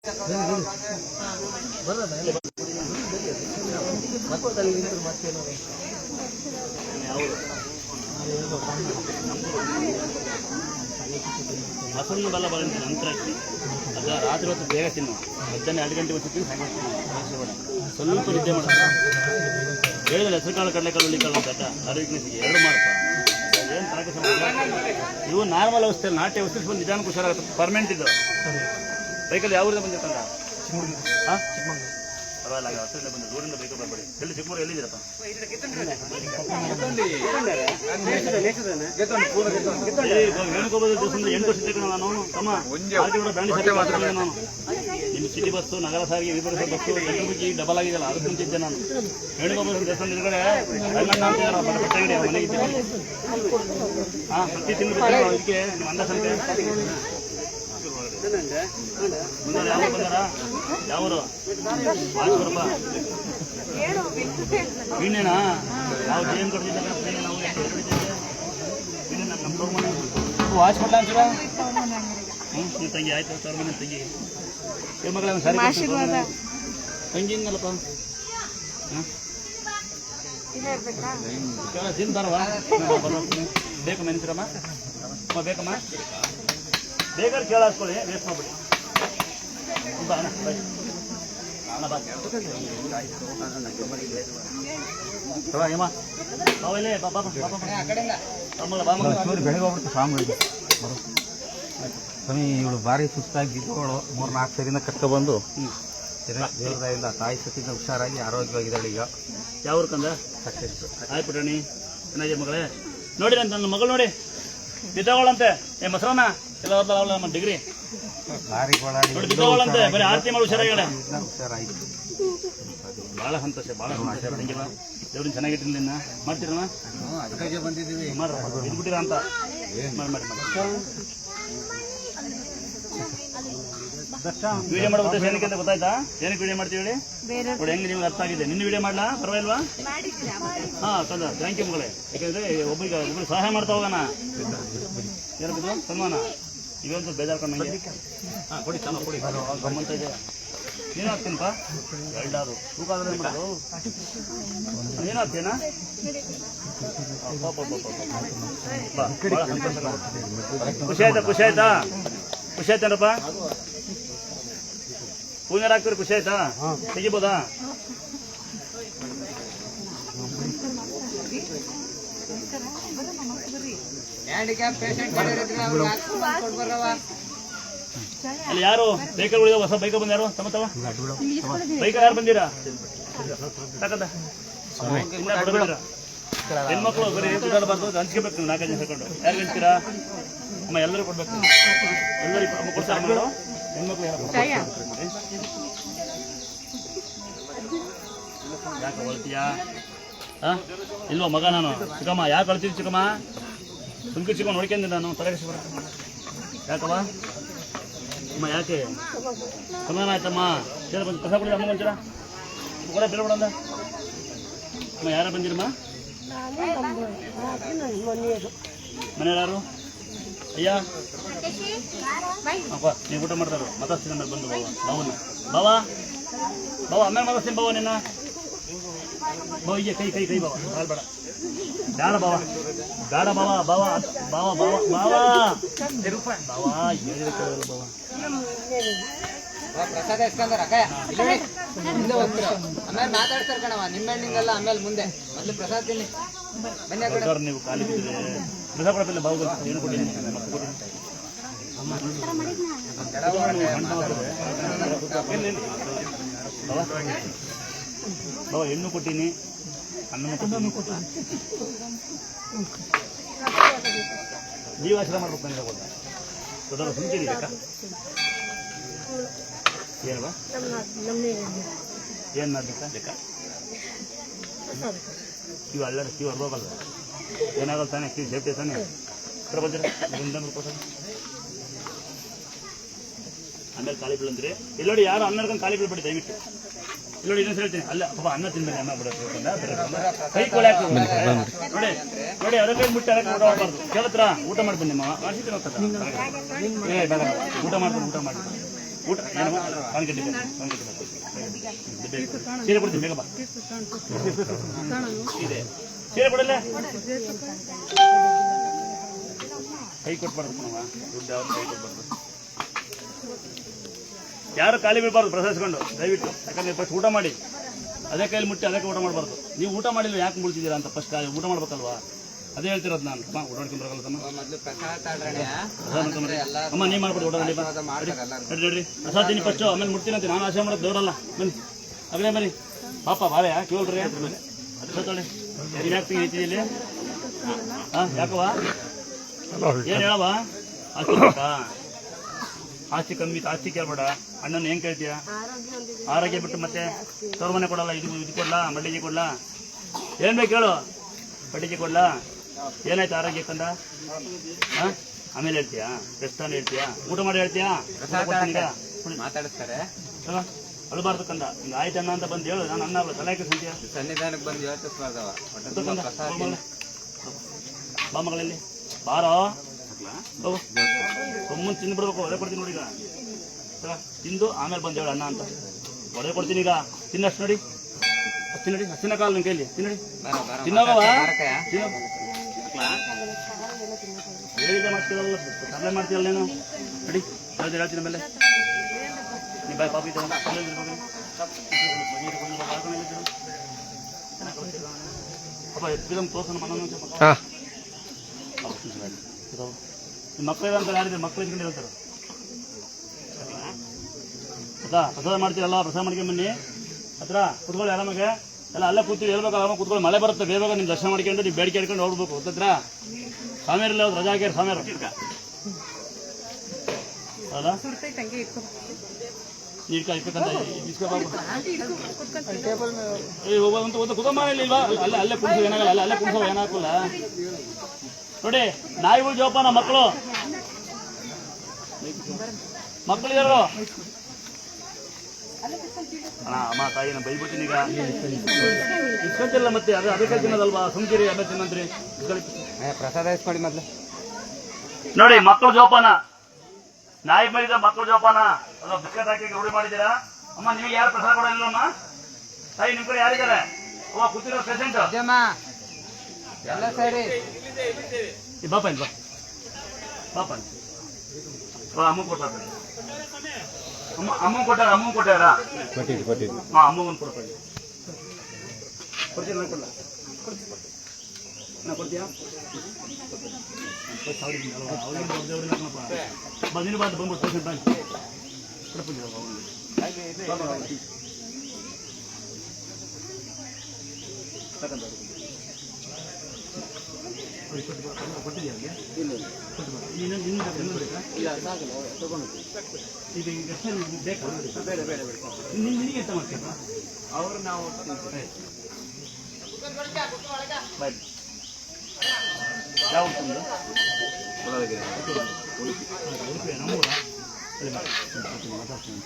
ಹಸನ್ನು ಬಲ್ಲ ಬರಂತ ನಂತರ ಅದ ರಾತ್ರಿ ಹೊತ್ತು ಬೇಗ ತಿನ್ನು ಮಧ್ಯಾಹ್ನ 2 ಗಂಟೆ ಹೊತ್ತು ಸ್ವಲ್ಪ ನಿದ್ದೆ ಮಾಡ ಹೇಳಿದ್ರೆ ಹೆಸರು ಕಾಳು ಕಡಲೆಕಾಳು ಹುಳಿಕಾಳು ಅಂತ ಆರೋಗ್ಯಕ್ಕೆ 2 ಮಾಡಪ್ಪ ಏನು ತರಕಾರಿ ಇವು ನಾರ್ಮಲ್ ಔಷಧಿ ನಾಟ್ಯ ಔಷಧಿ ಬಂದು ನಿಧಾನಕ್ಕೆ ಹುಷಾರಾಗುತ್ತೆ ಪರ್ಮನೆಂಟ್ ಇದು ಬೈಕಲ್ಲಿ ಯಾವ ಊರಿಂದ ಬಂದಿರ್ತಂಗ ಹಾಂ ಪರವಾಗಿಲ್ಲ ಹೊಸದಿಂದ ಬಂದು ದೂರಿಂದ ಬೈಕ್ ಬರಬೇಡಿ ಎಲ್ಲಿ ಚಿಕ್ಕಮೂರು ಎಲ್ಲಿದ್ದೀರಪ್ಪ ವೇಣುಗೋಪಾಲ ದಿವಸದಿಂದ 8 ವರ್ಷ ತೆಗೆದು ನಾನು ತಮ್ಮ ಬ್ರಾಂಡಿ ಸರ್ವೆ ಮಾಡ್ತಿದ್ದೆ ನಾನು ನಿಮ್ಮ ಸಿಟಿ ಬಸ್ಸು ನಗರ ಸಾರಿಗೆ ವಿಭಾಗ ಬಸ್ಸು ಗಂಟುಬುಜ್ಜಿ ಡಬಲ್ ಆಗಿದ್ದಲ್ಲ ಅದಕ್ಕೆ ಮುಂಚಿದ್ದೆ ನಾನು ವೇಣುಗೋಪಾಲ ದೇವಸ್ಥಾನದ ಎದುರುಗಡೆ ರಂಗಣ್ಣ ಅಂತ ಬಟ್ಟೆ ಮನೆಗಿದ್ದೆ ಹಾಂ ಪ್ರತಿ ತಿಂಗಳು ಅದಕ್ಕೆ ನಿಮ್ಮ ಅಂದ ಸಂತೆ ಮುಂದೆ ಯಾವ ಬಂದಾರ ಯಾವರು ಆಶ್ವರಪ್ಪ ವೀಣೇನಾ ನಾವು ಜೇನು ಕೊಡ್ತಿದ್ದ ನಾವು ವಾಚ್ ಕೊಡ್ಲ ಅಂತೀರಾ ನೀವು ತಂಗಿ ಆಯ್ತು ಅವ್ರ ಮನೆ ತಂಗಿ ಏ ಮಗಳ ಸರಿ ತಂಗಿ ಹಿಂಗಲ್ಲಪ್ಪ ಹಾಂ ತಿಂತಾರವ ಬೇಕು ನೆನ್ಸಿರಮ್ಮ ಬೇಕಮ್ಮ ಬೇಕಾದ್ರೆ ಕೇಳಿಸ್ಕೊಳ್ಳಿ ವೇಸ್ಟ್ ಮಾಡ್ಬಿಡಿ ಬಾ ಅಣ್ಣ ಬಾ ಏಮ್ಮ ಬಾವಲ್ಲೇ ಬಾಬಾ ಬೆಳಗ್ಗೆ ಹೋಗ್ಬಿಡ್ತು ಸ್ವಾಮಿ ಸ್ವಾಮಿ ಇವಳು ಭಾರಿ ಸುಸ್ತಾಗಿದ್ದು 3-4 ಸರಿಯಿಂದ ಕರ್ಕೊಬಂದು ದೇವರಾಯಿಂದ ತಾಯಿ ಸತಿಯಿಂದ ಹುಷಾರಾಗಿ ಆರೋಗ್ಯವಾಗಿದ್ದಾಳೆ ಈಗ ಯಾವ ಕಂದ ಸಾಕಷ್ಟು ಆಯ್ತು ಪುಟ್ಟಣಿ ಚೆನ್ನಾಗಿ ಮಗಳೇ ನೋಡಿ ನನ್ನ ಮಗಳು ನೋಡಿ ಬಿದ್ದವಳಂತೆ ಏ ಮೊಸರನ್ನ ಎಲ್ಲ ಅವಳ ನಮ್ಮ ಡಿಗ್ರಿ ನೋಡಿ ಬಿದ್ದವಳಂತೆ ಬರೀ ಆರತಿ ಮಾಡಿ ಹುಷಾರಾಗಿಳೆ ಹುಷಾರಾಯಿತು ಭಾಳ ಸಂತೋಷ ಭಾಳ ತಂಗಿಲ್ಲ ದೇವ್ರಿನ ಚೆನ್ನಾಗಿಟ್ಟಿಲ್ಲ ನಿನ್ನ ಮಾಡ್ತೀರಣ್ಣ ಅದಕ್ಕಾಗೆ ಬಂದಿದ್ದೀವಿ ಮಾಡ್ರಿ ಇದ್ಬಿಟ್ಟಿರ ಅಂತ ಮಾಡಿ ವಿಡಿಯೋ ಮಾಡೋ ಉದ್ದೇಶ ಏನಕ್ಕೆ ಅಂತ ಗೊತ್ತಾಯ್ತಾ ಏನಕ್ಕೆ ವಿಡಿಯೋ ಮಾಡ್ತೀವಿ ಹೇಳಿ ನೋಡಿ ಹೆಂಗೆ ನಿಮ್ಗೆ ಅರ್ಥ ಆಗಿದೆ ನಿನ್ನ ವಿಡಿಯೋ ಮಾಡಲಾ ಪರವಾಗಿಲ್ವಾ ಹಾಂ ಕಂದ ಥ್ಯಾಂಕ್ ಯು ಮಗಳೇ ಯಾಕೆಂದರೆ ಒಬ್ಬರಿಗೆ ಸಹಾಯ ಮಾಡ್ತಾ ಹೋಗೋಣ ಏನಕ್ಕೆ ಸನ್ಮಾನ ಇವಂತೂ ಬೇಜಾರ್ಕೊಂಡು ನಂಗೆ ಹಾಂ ಕೊಡಿ ಚೆನ್ನಾಗಿ ಕೊಡಿ ಗಮ್ಮಂತ ಇದೆ ನೀನು ಹಾಕ್ತೀನಪ್ಪ ಎರಡಾರು ತೂಕ ಆದ್ರೆ ಮಾಡೋದು ನೀನು ಹಾಕ್ತೀನಾ ಖುಷಿ ಆಯ್ತಾ ಖುಷಿ ಆಯ್ತಾನಪ್ಪ ಹೂವಿನಾರ ಹಾಕ್ತೀರಿ ಖುಷಿ ಆಯ್ತಾ ತೆಗಿಬೋದಾ ಅಲ್ಲಿ ಯಾರು ಬೈಕಲ್ಲಿ ಉಳಿದ ಹೊಸ ಬೈಕ ಬಂದ ಯಾರು ತಮ್ಮ ಬೈಕಲ್ಲಿ ಯಾರು ಬಂದಿರಾ ಸಾಕದ ಹೆಣ್ಮಕ್ಳು ಬರೀ ಬಿಡಬಾರ್ದು ಹಂಚ್ಕೋಬೇಕು 4 ಜನ ಸೇರ್ಕೊಂಡು ಯಾರು ಹಂಚ್ತೀರಾ ಅಮ್ಮ ಎಲ್ಲರೂ ಕೊಡ್ಬೇಕು ಎಲ್ಲರಿಗೂ ಕೊಡ್ತಾರೆ ಮೇಡಮ್ ಹೆಣ್ಮಕ್ಳು ಯಾಕೆ ಹೊಳ್ತೀಯಾ ಹಾಂ ಇಲ್ವ ಮಗ ನಾನು ಚಿಕ್ಕಮ್ಮ ಯಾಕೆ ಕಳ್ತೀನಿ ಚಿಕ್ಕಮ್ಮ ಸುಮ್ಕಿ ಚಿಕ್ಕ ನೋಡ್ಕೊಂಡಿದ್ದೆ ನಾನು ತಲೆ ಯಾಕಮ್ಮ ಅಮ್ಮ ಯಾಕೆ ಸಮಾನ ಆಯ್ತಮ್ಮ ಬೇರೆ ಬಂದು ಕಸ ಕೊಡಿ ಅಮ್ಮ ಬಂತೀರಾ ಕೂಡ ಬೇರೆ ಬಿಡಂದ ಅಮ್ಮ ಯಾರ ಬಂದಿರಮ್ಮ ಮನೆಯವ್ರು ಯಾರು ಅಯ್ಯ ಅಪ್ಪ ನೀವು ಊಟ ಮಾಡ್ತಾರೋ ಮಾತಾಡ್ತೀನಿ ಆಮೇಲೆ ಬಂದು ಬಾವ ಆಮೇಲೆ ಮಾತಾಡ್ತೀನಿ ಬಾವ ನಿನ್ನ ಬಾವ ಈಗ ಕೈ ಬಾವ ಹಾಲು ಬೇಡ ಬೇಡ ಬಾವ ಬಾವ ಹೇಳಿದ ಕೇಳೋರು ಬಾವ ಪ್ರಸಾದ ಇಸ್ಕೊಂಡಾರ ಅಕ್ಕ ಮುಂದೆ ಹೋಗ್ತೀರ ಆಮೇಲೆ ಮಾತಾಡ್ತಾರ ಕಣವ ನಿಮ್ಮೆಣ್ಣಿಂದೆಲ್ಲ ಆಮೇಲೆ ಮುಂದೆ ಮೊದಲು ಪ್ರಸಾದ ತಿನ್ನಿ ಬನ್ನಿ ನೀವು ಖಾಲಿ ಬಿದ್ದರೆ ಪ್ರಸಾದ ಕೊಡಪಿಲ್ಲ ಬಾವು ಏನು ಕೊಟ್ಟಿದ್ದೀನಿ ಬಾವ ಹೆಣ್ಣು ಕೊಟ್ಟೀನಿ ಅನ್ನನೂ ಕೊಟ್ಟೀನಿ ನೀವು ಆಶ್ರಯ ಮಾಡ್ಬೇಕು ನನಗೆ ಗೊತ್ತಾ ದೊಡ್ಡವರು ಸುಮ್ಕಿರಿ ಬೇಕಾ ಏನವಾ ಏನು ಮಾಡ್ಬೇಕಾ ಬೇಕಾ ಕಿವು ಅಲ್ಲ ಕಿವು ಹೊರಗೋಗಲ್ಲ ಏನಾಗಲ್ಲ ತಾನೆ ಕಿವು ಸೇಫ್ಟಿ ತಾನೆ ಹತ್ರ ಬಂದಿರ ಆಮೇಲೆ ಖಾಲಿ ಬೀಳಂದ್ರಿ ಇಲ್ಲೋಡಿ ಯಾರು ಅನ್ನರ್ಕೊಂಡು ಖಾಲಿ ಬೀಳ್ಬೇಡಿ ದಯವಿಟ್ಟು ಇಲ್ಲೋಡಿ ಇನ್ನೊಂದು ಹೇಳ್ತೀನಿ ಅಲ್ಲ ಪಾಪ ಅನ್ನ ತಿಂದ ಅನ್ನ ಬಿಡೋದು ಕೈ ಕೊಳೆ ಹಾಕಿ ನೋಡಿ ಅದಕ್ಕೆ ಮುಟ್ಟಿ ಅದಕ್ಕೆ ಊಟ ಮಾಡಬಾರ್ದು ಕೇಳತ್ರ ಊಟ ಮಾಡ್ತೀನಿ ನಿಮ್ಮ ಮಾಡ್ಸಿದ್ದೀನಿ ಊಟ ಮಾಡ್ತೀನಿ ಊಟ ಸೀರೆ ಕೊಡ್ತೀನಿ ಬೇಗ ಬಾ ಸೀರೆ ಕೊಡಲ್ಲ ಕೈ ಕೊಟ್ಬಾರ್ದು ದುಡ್ಡು ಯಾವ್ದು ಕೈ ಕೊಟ್ಬಾರ್ದು ಯಾರು ಖಾಲಿ ಬೀಳ್ಬಾರ್ದು ಪ್ರಸಾದಿಸ್ಕೊಂಡು ದಯವಿಟ್ಟು. ಯಾಕಂದ್ರೆ ಫಸ್ಟ್ ಊಟ ಮಾಡಿ ಅದೇ ಕೈಲಿ ಮುಟ್ಟಿ ಅದಕ್ಕೆ ಊಟ ಮಾಡಬಾರ್ದು. ನೀವು ಊಟ ಮಾಡಿಲ್ಲ ಯಾಕೆ ಮುಳ್ತಿದ್ದೀರಾ ಅಂತ ಫಸ್ಟ್ ಊಟ ಮಾಡ್ಬೇಕಲ್ವಾ, ಅದೇ ಹೇಳ್ತಿರೋದು ನಾನು. ಊಟ ಮಾಡ್ಕೊಂಡು ಬರಲ್ಲ ಅಮ್ಮ ನೀವು ಮಾಡ್ಬಿಟ್ಟು ಊಟ ನಡಿ ನಡ್ರಿ ಪ್ರಸಾದ ತಿನ್ನಿ ಫಸ್ಟು, ಆಮೇಲೆ ಮುಟ್ತೀನಂತೆ. ನಾನು ಆಶೆ ಮಾಡೋದು ದೇವರಲ್ಲ. ಬನ್ನಿ ಅಗಲೇ ಬನ್ನಿ ಪಾಪ ಬಾಳೆ ಕೇಳ್ರಿ ಅದು ತೊಳಿ ನೀನು ಯಾಕೆ ಹೇಳ್ತೀನಿ ಇಲ್ಲಿ ಹಾಂ ಯಾಕವ ಏನು ಹೇಳವ ಆಸ್ತಿ ಬೇಕಾ? ಆಸ್ತಿ ಕಮ್ಮಿ ಆಸ್ತಿ ಕೇಳ್ಬೇಡ. ಅಣ್ಣನ ಹೆಂಗೆ ಕೇಳ್ತೀಯ? ಆರೋಗ್ಯ ಬಿಟ್ಟು ಮತ್ತೆ ತವ್ರ ಮನೆ ಕೊಡಲ್ಲ, ಇದು ಕೊಡ್ಲಾ, ಬಡ್ಡಿಗೆ ಕೊಡ್ಲಾ, ಏನು ಬೇಕು ಹೇಳು, ಬಡ್ಡಿಗೆ ಕೊಡ್ಲಾ, ಏನಾಯ್ತು ಆರೋಗ್ಯಕ್ಕಂದ? ಹಾಂ ಆಮೇಲೆ ಹೇಳ್ತೀಯಾ? ಬೆಸ್ತಾನೆ ಹೇಳ್ತೀಯಾ? ಊಟ ಮಾಡಿ ಹೇಳ್ತೀಯಾ? ಮಾತಾಡಿಸ್ತಾರೆ ಅಳಬಾರ್ದು ಕಂದ. ಹಿಂಗೆ ಆಯ್ತು ಅಣ್ಣ ಅಂತ ಬಂದು ಹೇಳು. ನಾನು ಅನ್ನ ತಲೆಗೆ ಸಂತೀಯ ಸನ್ನಿಧಾನಕ್ಕೆ ಬಂದು ಯೋಚಿಸ್ಬಾರ್ದವ. ಬಾ ಮಗಳಲ್ಲಿ ಬಾರೋ ಸುಮ್ಮನೆ ತಿಂದ್ಬಿಡ್ಬೇಕು. ಒಡೆ ಕೊಡ್ತೀನಿ ನೋಡಿ ಈಗ ತಿಂದು ಆಮೇಲೆ ಬಂದು ಹೇಳು ಅಣ್ಣ ಅಂತ. ಒಡೆ ಕೊಡ್ತೀನಿ ಈಗ ತಿನ್ನಷ್ಟು ನೋಡಿ. ತಿನ್ನಡಿ ಹಸಿನ ಕಾಲು ನನ್ನ ಕೈಲಿ ತಿನ್ನಡಿ ತಿನ್ನೋಗವ ಹೇಳಿದೆ ಮಾಡ್ತೀರಲ್ಲ ಸಪ್ಲೈ ಮಾಡ್ತೀರಲ್ಲ ನೀನು ನಡಿ ಹೇಳ್ತೀನಿ ಮೇಲೆ ನೀ ಬಾಯ್ ಪಾಪಿ ಅಪ್ಪ ಎತ್ತಿದಮ್ ತೋರ್ಸೋಣ ಮನೋಂತ ಮಕ್ಕಳಿರಂತ ಯಾರಿದ್ದಾರೆ? ಮಕ್ಕಳು ಇಟ್ಕೊಂಡಿರಂತಾರೆ ಅದಾ ಪ್ರಸಾದ ಮಾಡ್ತೀರಲ್ಲ, ಪ್ರಸಾದ ಮಾಡ್ಕೊಂಡು ಬನ್ನಿ ಹತ್ರ ಕುತ್ಕೊಳ್ಳಿ ಆರಾಮಾಗೆ. ಎಲ್ಲ ಅಲ್ಲೇ ಕೂತೀವಿ ಹೇಳ್ಬೇಕು, ಆರಾಮಾಗಿ ಕೂತ್ಕೊಳ್ಳಿ. ಮಳೆ ಬರುತ್ತೆ ಬೇಗ ನಿಮ್ಮ ದರ್ಶನ ಮಾಡ್ಕೊಂಡು ನೀವು ಬೇಡಿಕೆ ಹಿಡ್ಕೊಂಡು ಹೋಗ್ಬೇಕು. ಗೊತ್ತತ್ರ ಸ್ವಾಮಿಯರಲ್ಲ ಅವ್ರು ರಜಾ ಹಾಕ್ಯಾರ ಸ್ವಾಮಿಯರು ಅಲ್ಲ ನೀಡ್ಕ ಇಟ್ಬೇಕಂತ ಕುಟುಂಬ ಇಲ್ವಾ? ಅಲ್ಲೇ ಕುಡಿಸೋ ಏನಾಗಲ್ಲ, ಅಲ್ಲೇ ಕುಡಿಸೋ ಏನಾಗಲ್ಲ ನೋಡಿ. ನಾಯಿಗಳು ಜೋಪಾನ ಮಕ್ಕಳು ಮಕ್ಕಳಿದಾರು ಅಮ್ಮ ತಾಯಿನ ಬೈಬಿಡ್ತೀನಿ ಈಗ ಇಸ್ಕೊಂತಿಲ್ಲ ಮತ್ತೆ ಅದಕ್ಕೆ ತಿನ್ನೋದಲ್ವಾ ಸುಮ್ಕಿರಿ ಅದೇ ತಿನ್ನಂತ್ರಿ ಪ್ರಸಾದ ಇಸ್ಕೊಡಿ ಮೊದ್ಲು ನೋಡಿ. ಮಕ್ಕಳು ಜೋಪಾನ, ನಾಯಿ ಬೈದ ಮಕ್ಕಳು ಜೋಪಾನ. ಅದು ಬಿಸ್ಕೆಟ್ ಹಾಕಿ ರೂಢಿ ಮಾಡಿದ್ದೀರಾ? ಅಮ್ಮ ನಿಮಗೆ ಯಾರು ಪ್ರಸಾದ ಕೊಡಲಿಲ್ಲ ಅಮ್ಮ? ತಾಯಿ ನಿಮ್ ಕಡೆ ಯಾರಿದ್ದಾರೆ? ಅವ ಕೂತಿರೋ ಪೇಷಂಟ್ ಎಲ್ಲ ಸರಿ ಬಾಪ ಬಾ ಬಾಪ ಅಮ್ಮ ಕೊಟ್ಟಾರ ಅಮ್ಮ ಕೊಟ್ಟಾರ ಅಮ್ಮ ಕೊಟ್ಟಾರ ಹಾಂ ಅಮ್ಮಗೊಂದು ಕೊಡ್ತಾರೆ ಕೊಡ್ತೀನಿ ನಾನು ಕೊಡಲ್ಲ ನಾ ಕೊಡ್ತೀಯಾ? ನೀನು ಬಾದ ಬಂದ್ಬಿಟ್ಟು ಪೇಷಂಟ್ ಬ್ಯಾಂಕ್ ಕೊಟ್ಟಿದ್ಯಾ ಈಗ ಬೇಕಾ? ಬೇಡ ಬೇಡ ಬೇಡ ನಿನಗೆ ಎಂತ ಮಾಡ್ತೀರ ಅವರು ನಾವು ಬಾಯ್ ಯಾವ ಉಡುಪಿ ನಮ್ಮೂರ ಮಾತಾಡ್ತೀನಿ